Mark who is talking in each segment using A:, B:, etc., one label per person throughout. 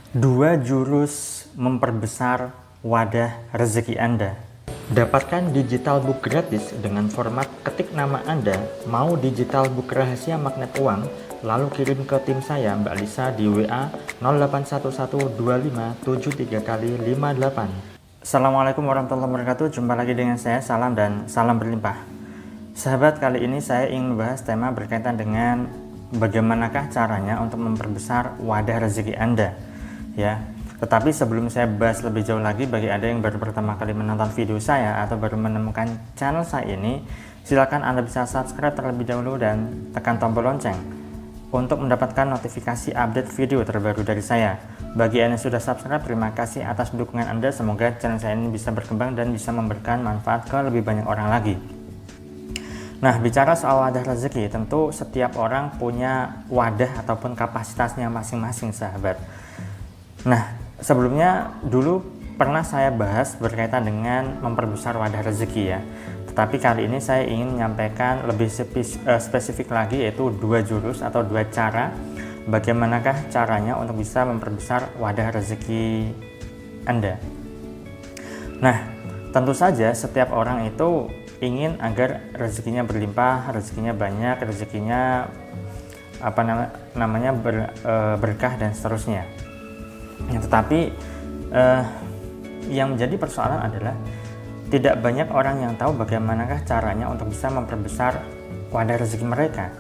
A: Dua jurus memperbesar wadah rezeki Anda. Dapatkan digital book gratis dengan format ketik nama Anda, mau digital book rahasia magnet uang, lalu kirim ke tim saya Mbak Lisa di WA 08112573x58. Assalamualaikum warahmatullahi wabarakatuh. Jumpa lagi dengan saya, salam dan salam berlimpah. Sahabat, kali ini saya ingin membahas tema berkaitan dengan bagaimanakah caranya untuk memperbesar wadah rezeki Anda. Ya, tetapi sebelum saya bahas lebih jauh lagi, bagi Anda yang baru pertama kali menonton video saya atau baru menemukan channel saya ini, silakan Anda bisa subscribe terlebih dahulu dan tekan tombol lonceng untuk mendapatkan notifikasi update video terbaru dari saya. Bagi Anda yang sudah subscribe, terima kasih atas dukungan Anda. Semoga channel saya ini bisa berkembang dan bisa memberikan manfaat ke lebih banyak orang lagi. Nah, bicara soal wadah rezeki, tentu setiap orang punya wadah ataupun kapasitasnya masing-masing, sahabat. Nah, sebelumnya dulu pernah saya bahas berkaitan dengan memperbesar wadah rezeki ya. Tetapi kali ini saya ingin menyampaikan lebih spesifik lagi, yaitu dua jurus atau dua cara bagaimanakah caranya untuk bisa memperbesar wadah rezeki Anda. Nah, tentu saja setiap orang itu ingin agar rezekinya berlimpah, rezekinya banyak, rezekinya berkah dan seterusnya. Ya, tetapi yang menjadi persoalan adalah tidak banyak orang yang tahu bagaimanakah caranya untuk bisa memperbesar wadah rezeki mereka.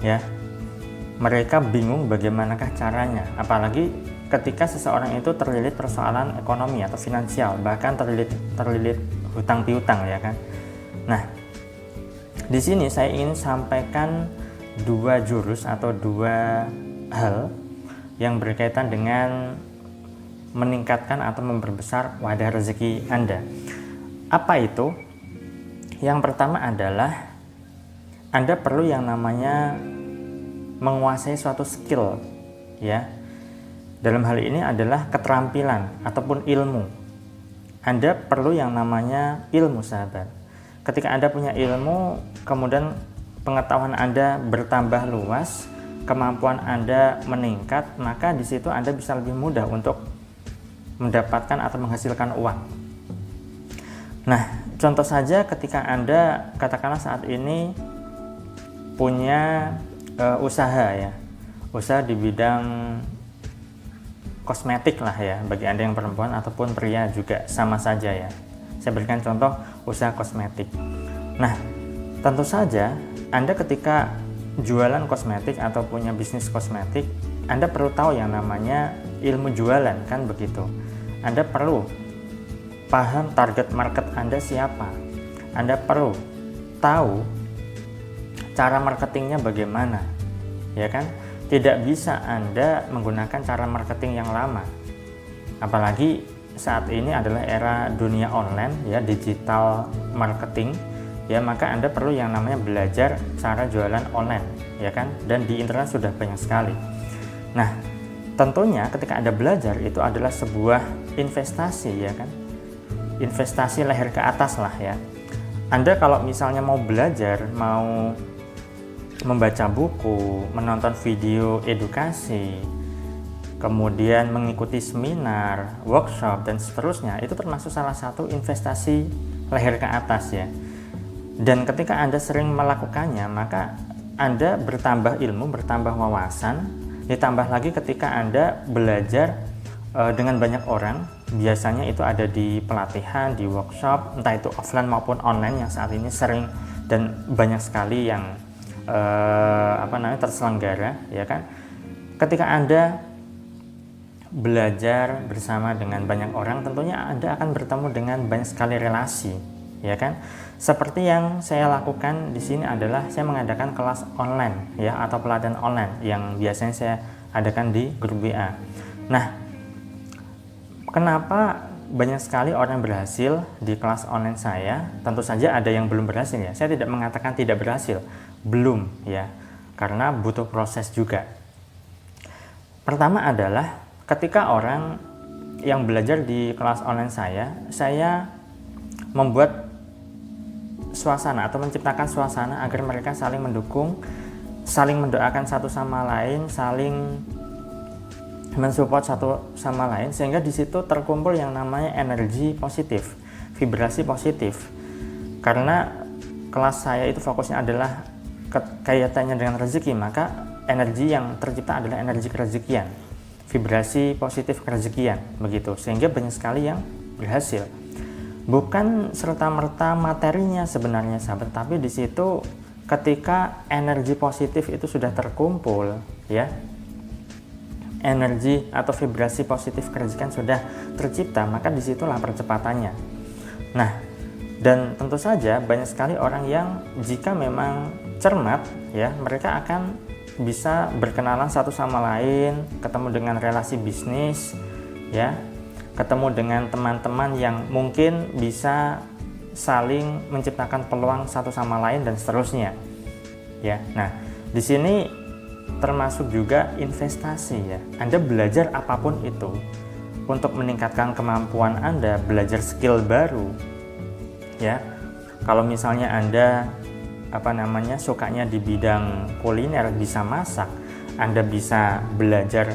A: Ya, mereka bingung bagaimanakah caranya, apalagi ketika seseorang itu terlilit persoalan ekonomi atau finansial, bahkan terlilit hutang piutang, ya kan. Nah, di sini saya ingin sampaikan dua jurus atau dua hal yang berkaitan dengan meningkatkan atau memperbesar wadah rezeki Anda. Apa itu? Yang pertama adalah Anda perlu yang namanya menguasai suatu skill, ya. Dalam hal ini adalah keterampilan ataupun ilmu. Anda perlu yang namanya ilmu, sahabat. Ketika Anda punya ilmu, kemudian pengetahuan Anda bertambah luas, kemampuan Anda meningkat, maka di situ Anda bisa lebih mudah untuk mendapatkan atau menghasilkan uang. Nah, contoh saja ketika Anda katakanlah saat ini punya usaha ya, usaha di bidang kosmetik lah ya, bagi Anda yang perempuan ataupun pria juga sama saja ya. Saya berikan contoh usaha kosmetik. Nah, tentu saja Anda ketika jualan kosmetik atau punya bisnis kosmetik, Anda perlu tahu yang namanya ilmu jualan, kan begitu. Anda perlu paham target market Anda siapa. Anda perlu tahu cara marketingnya bagaimana, ya kan. Tidak bisa Anda menggunakan cara marketing yang lama, apalagi saat ini adalah era dunia online ya, digital marketing ya, maka Anda perlu yang namanya belajar cara jualan online, ya kan, dan di internet sudah banyak sekali. Nah, tentunya ketika Anda belajar itu adalah sebuah investasi, ya kan, investasi leher ke atas lah ya. Anda kalau misalnya mau belajar, mau membaca buku, menonton video edukasi, kemudian mengikuti seminar, workshop dan seterusnya, itu termasuk salah satu investasi leher ke atas ya. Dan ketika Anda sering melakukannya, maka Anda bertambah ilmu, bertambah wawasan, ditambah lagi ketika Anda belajar dengan banyak orang, biasanya itu ada di pelatihan, di workshop, entah itu offline maupun online yang saat ini sering dan banyak sekali yang terselenggara, ya kan. Ketika Anda belajar bersama dengan banyak orang, tentunya Anda akan bertemu dengan banyak sekali relasi, ya kan. Seperti yang saya lakukan di sini adalah saya mengadakan kelas online ya, atau pelatihan online yang biasanya saya adakan di grup WA. Nah, kenapa banyak sekali orang berhasil di kelas online saya? Tentu saja ada yang belum berhasil ya. Saya tidak mengatakan tidak berhasil, belum ya, karena butuh proses juga. Pertama adalah ketika orang yang belajar di kelas online saya membuat suasana atau menciptakan suasana agar mereka saling mendukung, saling mendoakan satu sama lain, saling mensupport satu sama lain, sehingga di situ terkumpul yang namanya energi positif, vibrasi positif. Karena kelas saya itu fokusnya adalah kaitannya dengan rezeki, maka energi yang tercipta adalah energi kerezekian, vibrasi positif kerezekian, begitu. Sehingga banyak sekali yang berhasil. Bukan serta-merta materinya sebenarnya sahabat, tapi di situ ketika energi positif itu sudah terkumpul, ya, energi atau vibrasi positif kerezekian sudah tercipta, maka disitulah percepatannya. Nah, dan tentu saja banyak sekali orang yang jika memang cermat, ya, mereka akan bisa berkenalan satu sama lain, ketemu dengan relasi bisnis, ya, ketemu dengan teman-teman yang mungkin bisa saling menciptakan peluang satu sama lain dan seterusnya, ya. Nah, di sini termasuk juga investasi, ya. Anda belajar apapun itu untuk meningkatkan kemampuan Anda, belajar skill baru, ya. Kalau misalnya Anda sukanya di bidang kuliner, bisa masak, Anda bisa belajar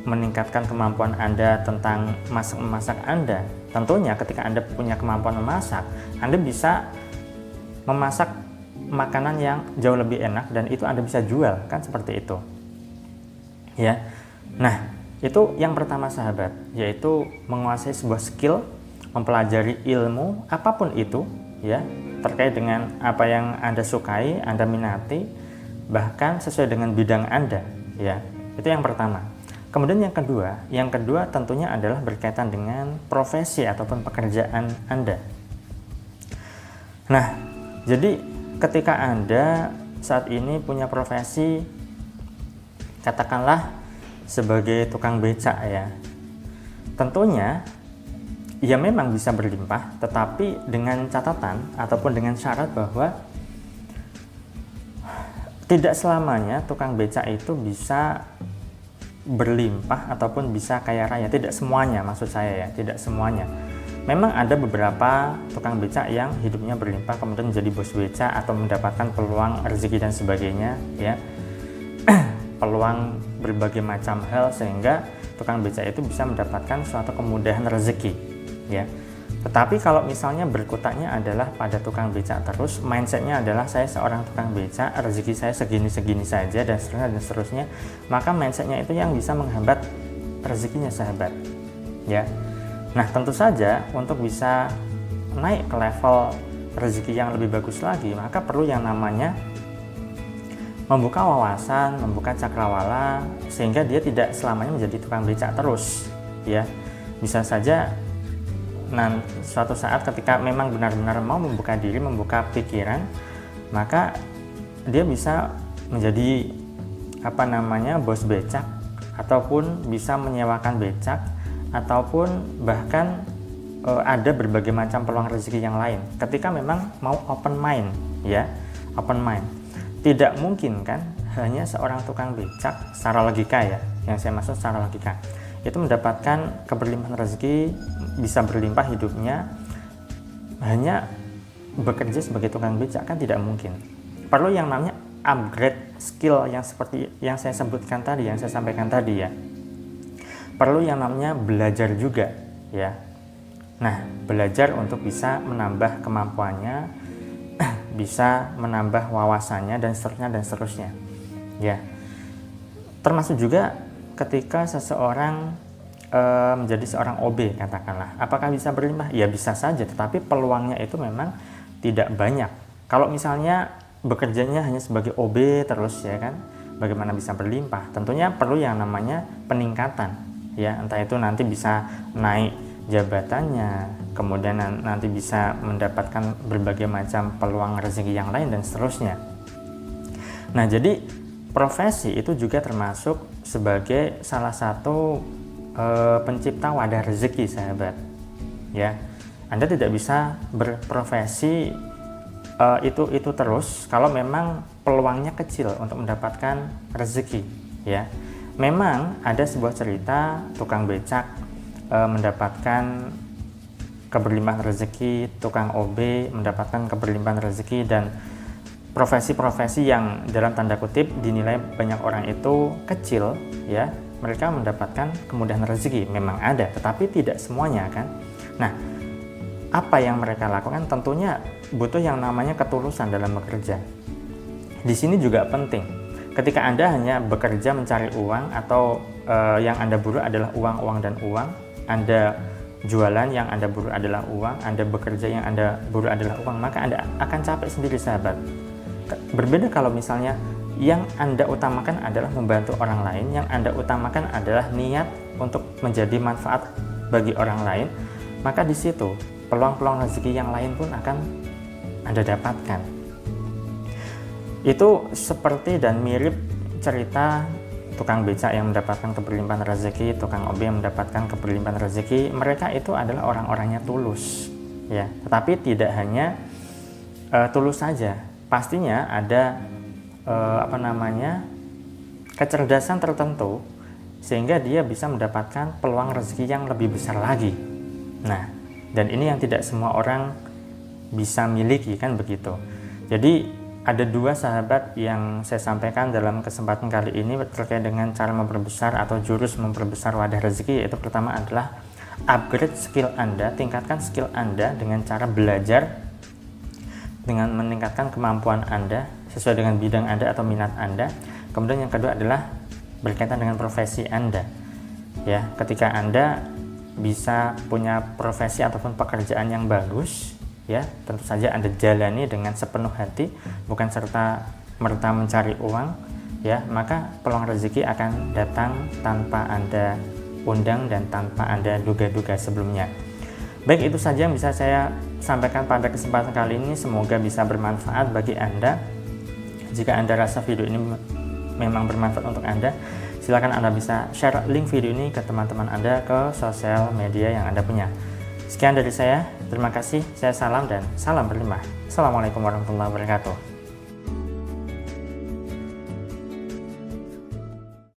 A: meningkatkan kemampuan Anda tentang masak Anda. Tentunya ketika Anda punya kemampuan memasak, Anda bisa memasak makanan yang jauh lebih enak dan itu Anda bisa jual, kan seperti itu, ya. Nah, itu yang pertama sahabat, yaitu menguasai sebuah skill, mempelajari ilmu apapun itu, ya, terkait dengan apa yang Anda sukai, Anda minati, bahkan sesuai dengan bidang Anda, ya. Itu yang pertama. Kemudian yang kedua tentunya adalah berkaitan dengan profesi ataupun pekerjaan Anda. Nah, jadi ketika Anda saat ini punya profesi, katakanlah sebagai tukang becak, ya, tentunya ya memang bisa berlimpah, tetapi dengan catatan ataupun dengan syarat bahwa tidak selamanya tukang becak itu bisa berlimpah ataupun bisa kaya raya. Tidak semuanya, maksud saya, ya, tidak semuanya. Memang ada beberapa tukang becak yang hidupnya berlimpah kemudian menjadi bos becak atau mendapatkan peluang rezeki dan sebagainya, ya. Peluang berbagai macam hal sehingga tukang becak itu bisa mendapatkan suatu kemudahan rezeki, ya. Tetapi kalau misalnya berkutatnya adalah pada tukang becak terus, mindsetnya adalah saya seorang tukang becak, rezeki saya segini-segini saja dan seterusnya, maka mindsetnya itu yang bisa menghambat rezekinya sahabat, ya. Nah, tentu saja untuk bisa naik ke level rezeki yang lebih bagus lagi, maka perlu yang namanya membuka wawasan, membuka cakrawala, sehingga dia tidak selamanya menjadi tukang becak terus, ya. Bisa saja suatu saat ketika memang benar-benar mau membuka diri, membuka pikiran, maka dia bisa menjadi bos becak, ataupun bisa menyewakan becak, ataupun bahkan ada berbagai macam peluang rezeki yang lain ketika memang mau open mind, ya, open mind. Tidak mungkin kan hanya seorang tukang becak secara logika, ya, yang saya maksud secara logika itu mendapatkan keberlimpahan rezeki, bisa berlimpah hidupnya hanya bekerja sebagai tukang becak, kan tidak mungkin. Perlu yang namanya upgrade skill yang seperti yang saya sebutkan tadi, yang saya sampaikan tadi, ya. Perlu yang namanya belajar juga, ya. Nah, belajar untuk bisa menambah kemampuannya, bisa menambah wawasannya dan seterusnya, ya. Termasuk juga ketika seseorang menjadi seorang OB, katakanlah, apakah bisa berlimpah? Ya bisa saja, tetapi peluangnya itu memang tidak banyak. Kalau misalnya bekerjanya hanya sebagai OB terus, ya kan, bagaimana bisa berlimpah? Tentunya perlu yang namanya peningkatan, ya, entah itu nanti bisa naik jabatannya, kemudian nanti bisa mendapatkan berbagai macam peluang rezeki yang lain dan seterusnya. Nah, jadi profesi itu juga termasuk sebagai salah satu pencipta wadah rezeki sahabat, ya. Anda tidak bisa berprofesi itu terus kalau memang peluangnya kecil untuk mendapatkan rezeki, ya. Memang ada sebuah cerita tukang becak mendapatkan keberlimpahan rezeki, tukang OB mendapatkan keberlimpahan rezeki, dan profesi-profesi yang dalam tanda kutip dinilai banyak orang itu kecil, ya, mereka mendapatkan kemudahan rezeki. Memang ada, tetapi tidak semuanya kan. Nah, apa yang mereka lakukan? Tentunya butuh yang namanya ketulusan dalam bekerja. Di sini juga penting. Ketika Anda hanya bekerja mencari uang atau yang Anda buru adalah uang dan uang, Anda jualan yang Anda buru adalah uang, Anda bekerja yang Anda buru adalah uang, maka Anda akan capek sendiri, sahabat. Berbeda kalau misalnya yang Anda utamakan adalah membantu orang lain, yang Anda utamakan adalah niat untuk menjadi manfaat bagi orang lain, maka di situ peluang-peluang rezeki yang lain pun akan Anda dapatkan. Itu seperti dan mirip cerita tukang becak yang mendapatkan keberlimpahan rezeki, tukang OB yang mendapatkan keberlimpahan rezeki. Mereka itu adalah orang-orangnya tulus, ya. Tetapi tidak hanya tulus saja, pastinya ada kecerdasan tertentu sehingga dia bisa mendapatkan peluang rezeki yang lebih besar lagi. Nah, dan ini yang tidak semua orang bisa miliki, kan begitu. Jadi ada dua, sahabat, yang saya sampaikan dalam kesempatan kali ini terkait dengan cara memperbesar atau jurus memperbesar wadah rezeki, yaitu pertama adalah upgrade skill Anda, tingkatkan skill Anda dengan cara belajar, dengan meningkatkan kemampuan Anda sesuai dengan bidang Anda atau minat Anda. Kemudian yang kedua adalah berkaitan dengan profesi Anda. Ya, ketika Anda bisa punya profesi ataupun pekerjaan yang bagus, ya tentu saja Anda jalani dengan sepenuh hati, bukan serta merta mencari uang, ya, maka peluang rezeki akan datang tanpa Anda undang dan tanpa Anda duga-duga sebelumnya. Baik, itu saja yang bisa saya sampaikan pada kesempatan kali ini. Semoga bisa bermanfaat bagi Anda. Jika Anda rasa video ini memang bermanfaat untuk Anda, silakan Anda bisa share link video ini ke teman-teman Anda, ke sosial media yang Anda punya. Sekian dari saya, terima kasih, saya salam dan salam berlimpah. Assalamualaikum warahmatullahi wabarakatuh.